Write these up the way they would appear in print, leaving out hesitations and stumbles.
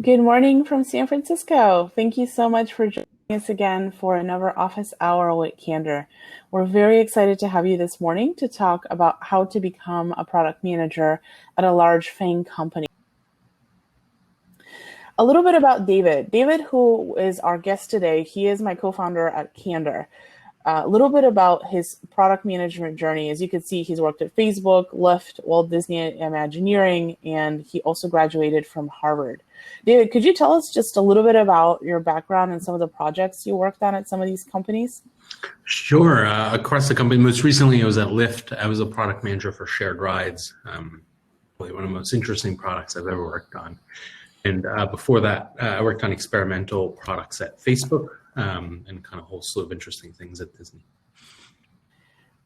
Good morning from San Francisco. Thank you so much for joining us again for another office hour with Candor. We're very excited to have you this morning to talk about how to become a product manager at a large FAANG company. A little bit about David. David, who is our guest today, he is my co-founder at Candor. A little bit about his product management journey. As you can see, he's worked at Facebook, Lyft, Walt Disney Imagineering, and he also graduated from Harvard. David, could you tell us just a little bit about your background and some of the projects you worked on at some of these companies? Sure. Across the company, most recently I was at Lyft. I was a product manager for shared rides. Probably one of the most interesting products I've ever worked on. And before that, I worked on experimental products at Facebook and kind of a whole slew of interesting things at Disney.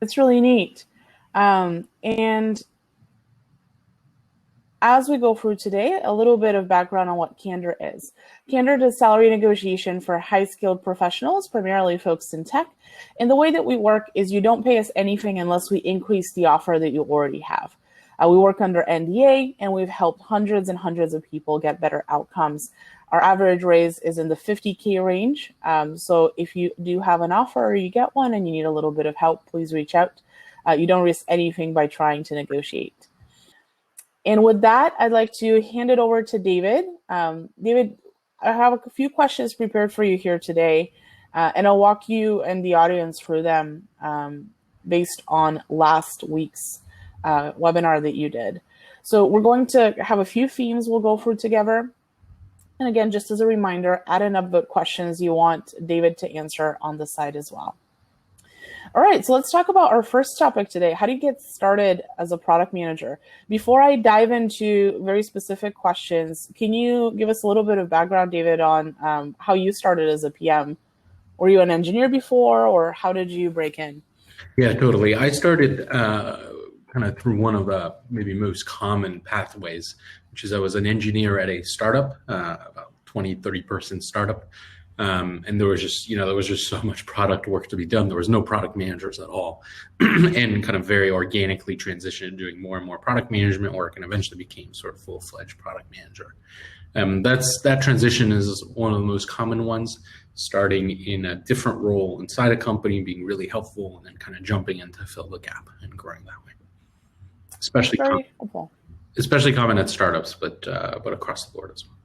It's really neat. And as we go through today, a little bit of background on what Candor is. Candor does salary negotiation for high-skilled professionals, primarily folks in tech. And the way that we work is you don't pay us anything unless we increase the offer that you already have. We work under NDA, and we've helped hundreds and hundreds of people get better outcomes. Our average raise is in the 50K range. So if you do have an offer or you get one and you need a little bit of help, please reach out. You don't risk anything by trying to negotiate. And with that, I'd like to hand it over to David. David, I have a few questions prepared for you here today, and I'll walk you and the audience through them based on last week's webinar that you did. So we're going to have a few themes we'll go through together. And again, just as a reminder, add in upvote questions you want David to answer on the side as well. All right, so let's talk about our first topic today. How do you get started as a product manager? Before I dive into very specific questions, can you give us a little bit of background, David, on how you started as a PM? Were you an engineer before, or how did you break in? Yeah, totally. I started kind of through one of the maybe most common pathways, which is I was an engineer at a startup, about 20, 30 person startup. And there was just so much product work to be done. There was no product managers at all, and kind of very organically transitioned doing more and more product management work, and eventually became sort of full-fledged product manager. That transition is one of the most common ones, starting in a different role inside a company, being really helpful, and then kind of jumping in to fill the gap and growing that way. Especially common at startups, but across the board as well.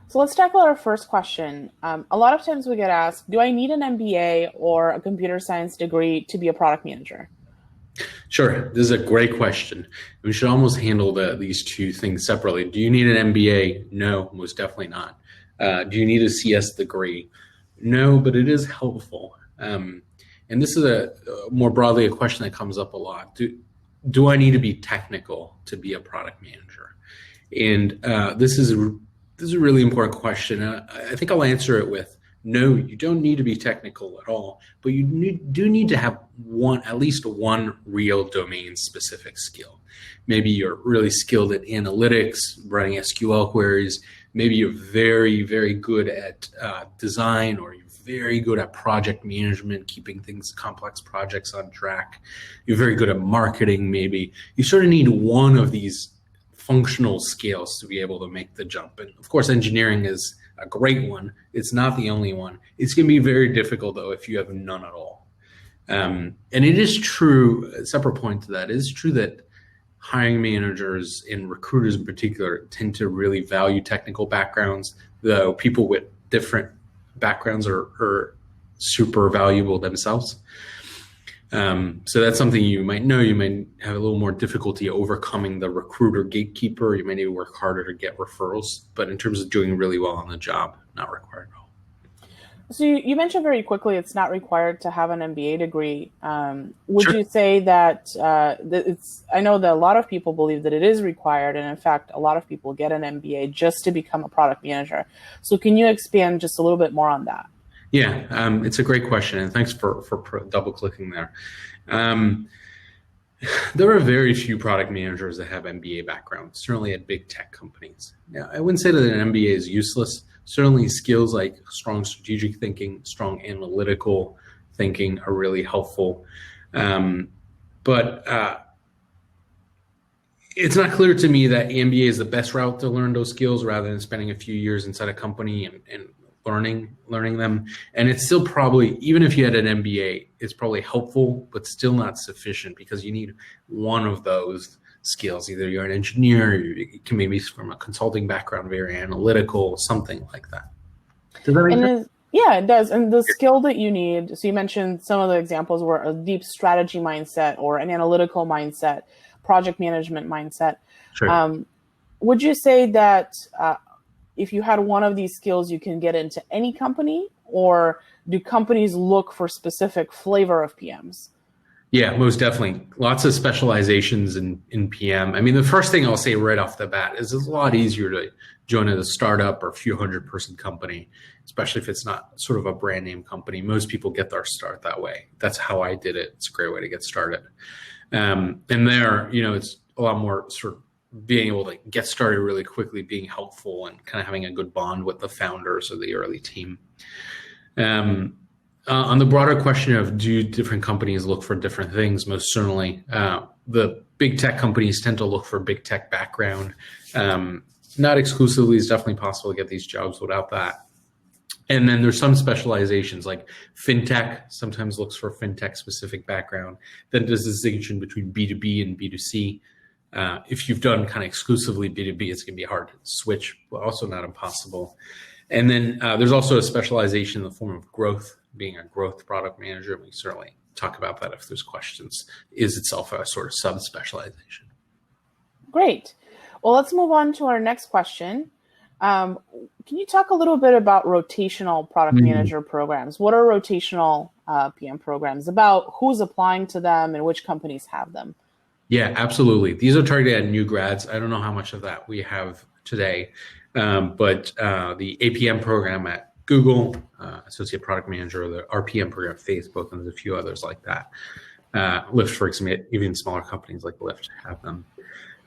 So let's tackle our first question. A lot of times we get asked, do I need an MBA or a computer science degree to be a product manager? Sure. This is a great question. We should almost handle these two things separately. Do you need an MBA? No, most definitely not. Do you need a CS degree? No, but it is helpful. And this is more broadly a question that comes up a lot. Do I need to be technical to be a product manager? And this is a really important question. I think I'll answer it with no, you don't need to be technical at all, but you do need to have at least one real domain specific skill. Maybe you're really skilled at analytics, running SQL queries. Maybe you're very, very good at design, or you're very good at project management, keeping complex projects on track. You're very good at marketing, maybe. You sort of need one of these functional skills to be able to make the jump. And of course, engineering is a great one. It's not the only one. It's going to be very difficult, though, if you have none at all. And it is true, a separate point to that, it is true that hiring managers and recruiters in particular tend to really value technical backgrounds, though people with different backgrounds are super valuable themselves. So that's something you might know. You might have a little more difficulty overcoming the recruiter gatekeeper. You might need to work harder to get referrals, but in terms of doing really well on the job, not required at all. So you mentioned very quickly it's not required to have an MBA degree. Would Sure. you say that I know that a lot of people believe that it is required, and in fact, a lot of people get an MBA just to become a product manager. So can you expand just a little bit more on that? Yeah, it's a great question, and thanks for double clicking there. There are very few product managers that have MBA backgrounds, certainly at big tech companies. Now, I wouldn't say that an MBA is useless. Certainly skills like strong strategic thinking, strong analytical thinking are really helpful. But it's not clear to me that MBA is the best route to learn those skills rather than spending a few years inside a company and learning them. And it's still probably, even if you had an MBA, it's probably helpful, but still not sufficient because you need one of those skills. Either you're an engineer, you can maybe from a consulting background, very analytical, something like that. Does that make sense? Yeah, it does. And the skill that you need, so you mentioned some of the examples were a deep strategy mindset or an analytical mindset, project management mindset. Sure. Would you say that if you had one of these skills, you can get into any company, or do companies look for specific flavor of PMs? Yeah, most definitely. Lots of specializations in PM. I mean, the first thing I'll say right off the bat is it's a lot easier to join a startup or a few hundred person company, especially if it's not sort of a brand name company. Most people get their start that way. That's how I did it. It's a great way to get started. And there, it's a lot more sort of being able to get started really quickly, being helpful and kind of having a good bond with the founders or the early team. On the broader question of do different companies look for different things, most certainly. The big tech companies tend to look for big tech background. Not exclusively, it's definitely possible to get these jobs without that. And then there's some specializations like fintech sometimes looks for fintech specific background. Then there's a distinction between B2B and B2C. If you've done kind of exclusively B2B, it's going to be hard to switch, but also not impossible. And then there's also a specialization in the form of growth, being a growth product manager. We certainly talk about that if there's questions, is itself a sort of sub-specialization. Great. Well, let's move on to our next question. Can you talk a little bit about rotational product manager programs? What are rotational PM programs about? Who's applying to them and which companies have them? Yeah, absolutely. These are targeted at new grads. I don't know how much of that we have today, but the APM program at Google, Associate Product Manager, the RPM program at Facebook, and there's a few others like that. Lyft, for example, even smaller companies like Lyft have them.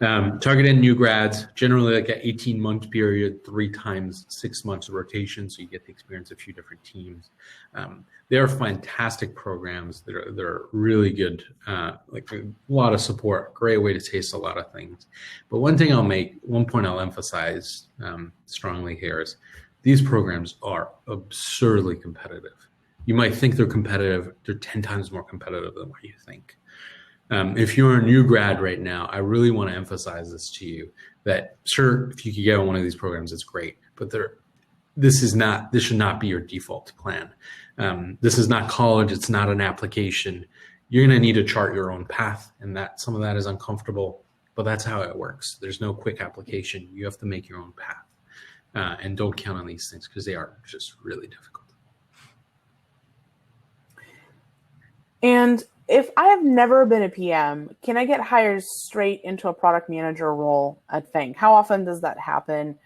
Targeted new grads, generally like an 18-month period, 3 times 6 months of rotation, so you get to experience a few different teams. They are fantastic programs. They're really good, like a lot of support, great way to taste a lot of things. But one point I'll emphasize strongly here is these programs are absurdly competitive. You might think they're competitive, they're 10 times more competitive than what you think. If you're a new grad right now, I really want to emphasize this to you that sure, if you could get on one of these programs, it's great, but this should not be your default plan. This is not college. It's not an application. You're going to need to chart your own path, and that some of that is uncomfortable, but that's how it works. There's no quick application. You have to make your own path, and don't count on these things because they are just really difficult. And if I have never been a PM, can I get hired straight into a product manager role at FAANG? How often does that happen?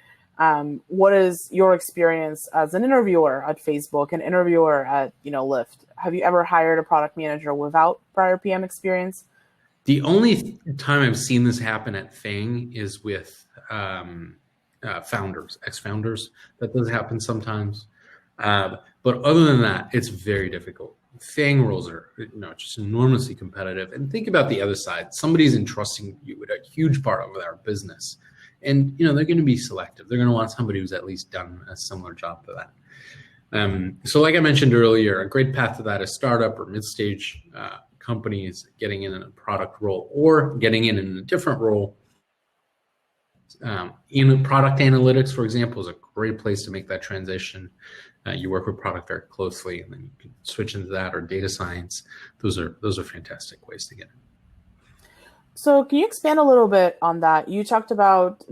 What is your experience as an interviewer at Facebook, an interviewer at Lyft? Have you ever hired a product manager without prior PM experience? The only time I've seen this happen at FAANG is with founders, ex-founders. That does happen sometimes. But other than that, it's very difficult. FAANG roles are just enormously competitive. And think about the other side. Somebody's entrusting you with a huge part of their business. And they're going to be selective. They're going to want somebody who's at least done a similar job to that. So like I mentioned earlier, a great path to that is startup or mid-stage companies getting in a product role or getting in a different role. In product analytics, for example, is a great place to make that transition. You work with product very closely, and then you can switch into that, or data science. Those are fantastic ways to get in. So can you expand a little bit on that? You talked about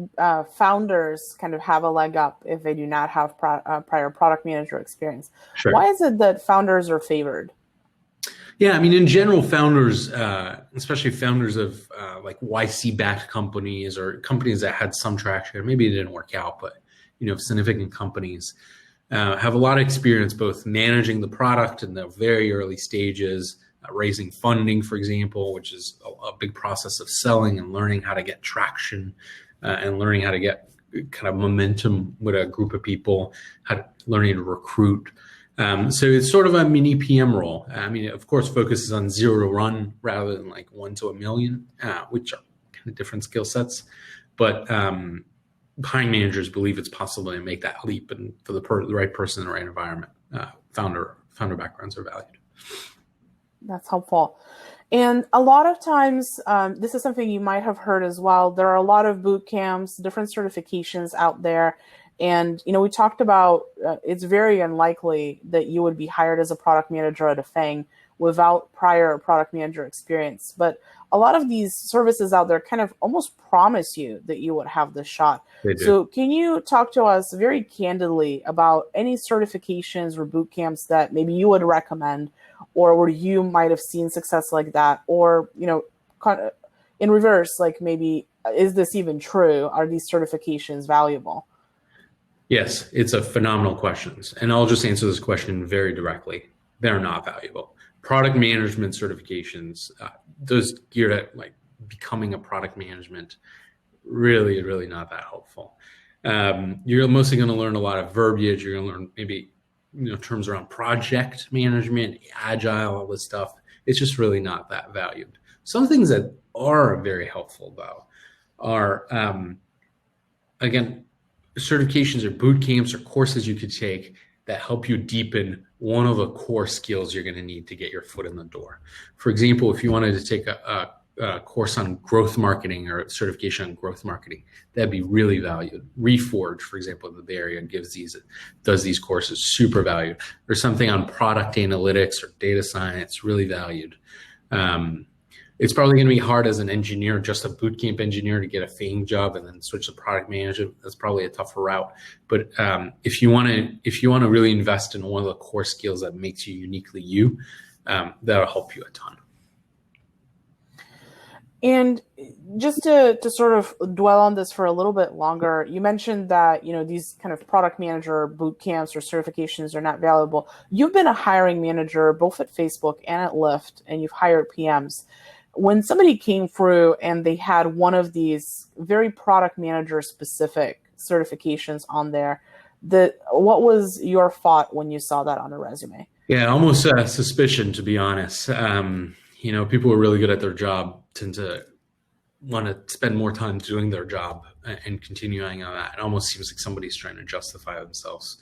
founders kind of have a leg up if they do not have prior product manager experience. Sure. Why is it that founders are favored? Yeah, I mean, in general, founders, especially founders of like YC-backed companies or companies that had some traction, maybe it didn't work out, but significant companies have a lot of experience both managing the product in the very early stages, raising funding, for example, which is a big process of selling and learning how to get traction and learning how to get kind of momentum with a group of people, learning to recruit. So it's sort of a mini PM role. I mean, of course, focuses on 0 to 1 rather than like 1 to 1 million, which kind of different skill sets. But hiring managers believe it's possible to make that leap, and for the right person in the right environment, founder backgrounds are valued. That's helpful. And a lot of times, this is something you might have heard as well. There are a lot of boot camps, different certifications out there. And, we talked about it's very unlikely that you would be hired as a product manager at a FAANG without prior product manager experience. But a lot of these services out there kind of almost promise you that you would have the shot. So can you talk to us very candidly about any certifications or boot camps that maybe you would recommend, or where you might have seen success like that? Or, kind of in reverse, like maybe, is this even true? Are these certifications valuable? Yes, it's a phenomenal question. And I'll just answer this question very directly. They're not valuable. Product management certifications, those geared at like becoming a product management, really not that helpful. You're mostly going to learn a lot of verbiage. You're going to learn maybe terms around project management, agile, all this stuff. It's just really not that valued. Some things that are very helpful though are again, certifications or boot camps or courses you could take that help you deepen one of the core skills you're going to need to get your foot in the door. For example, if you wanted to take a course on growth marketing or a certification on growth marketing, that'd be really valued. Reforge, for example, in the Bay Area does these courses, super valued. Or something on product analytics or data science, really valued. It's probably going to be hard as an engineer, just a bootcamp engineer, to get a FAANG job and then switch to product management. That's probably a tougher route. But if you want to really invest in one of the core skills that makes you uniquely you, that'll help you a ton. And just to sort of dwell on this for a little bit longer, you mentioned that these kind of product manager boot camps or certifications are not valuable. You've been a hiring manager both at Facebook and at Lyft, and you've hired PMs. When somebody came through and they had one of these very product manager specific certifications on there, what was your thought when you saw that on a resume? Yeah, almost suspicion, to be honest. People who are really good at their job tend to want to spend more time doing their job and continuing on that. It almost seems like somebody's trying to justify themselves.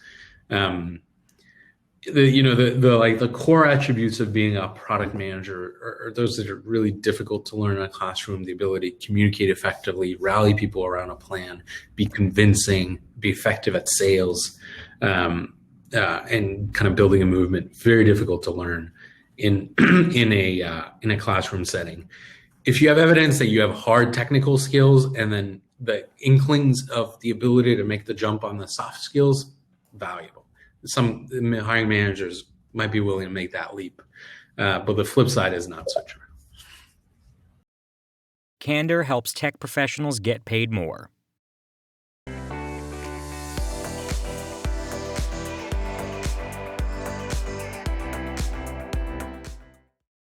The core attributes of being a product manager are those that are really difficult to learn in a classroom: the ability to communicate effectively, rally people around a plan, be convincing, be effective at sales, and kind of building a movement. Very difficult to learn in a classroom setting. If you have evidence that you have hard technical skills and then the inklings of the ability to make the jump on the soft skills, valuable. Some hiring managers might be willing to make that leap, but the flip side is not so true. Candor helps tech professionals get paid more.